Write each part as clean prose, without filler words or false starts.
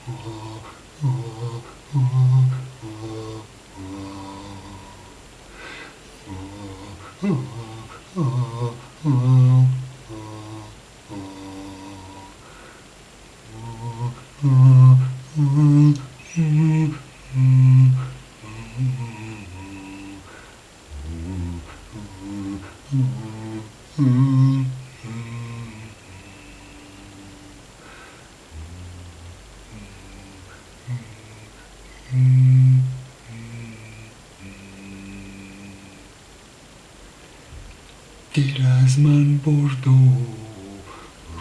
دل از من برد و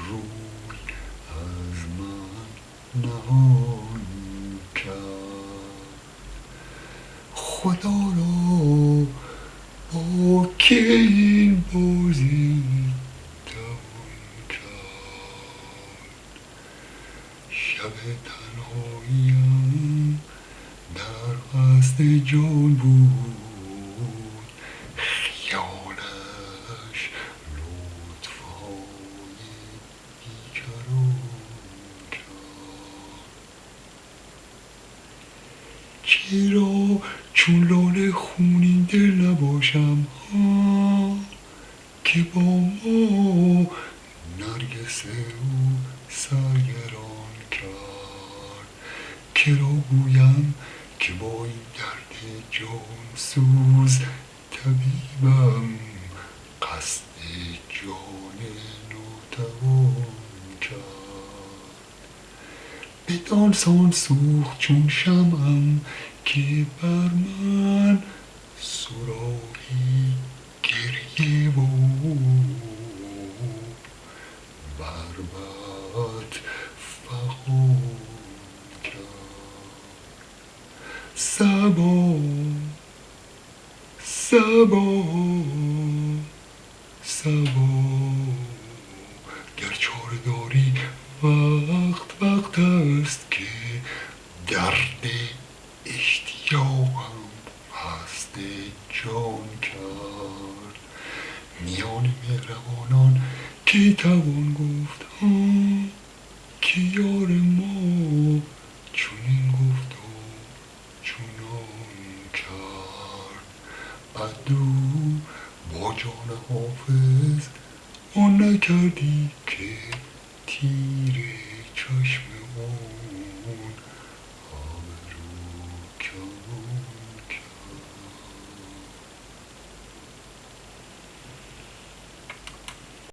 روی از من نهان کرد. خدا را با که این بازی توان کرد. شب تنهاییم در قصد جان بود، خیالش لطفهای بیکران کرد. چرا چون لاله خونین دل نباشم که با ما نرگس او سرگران کرد. که را گویم که با این درد جان سوز طبیبم قصد جان ناتوان کرد. بدان سان سوخت چون شمعم که بر من صراحی گریه و بربط فغان کرد. صبا صبا صبا گر چاره داری وقت است که درد اشتیاقم هست جان کرد. میان مهربانان که توان گفت که یار ما چنین گفت و چنان کرد. عدو با جان حافظ آن نکردی که تیر چشم او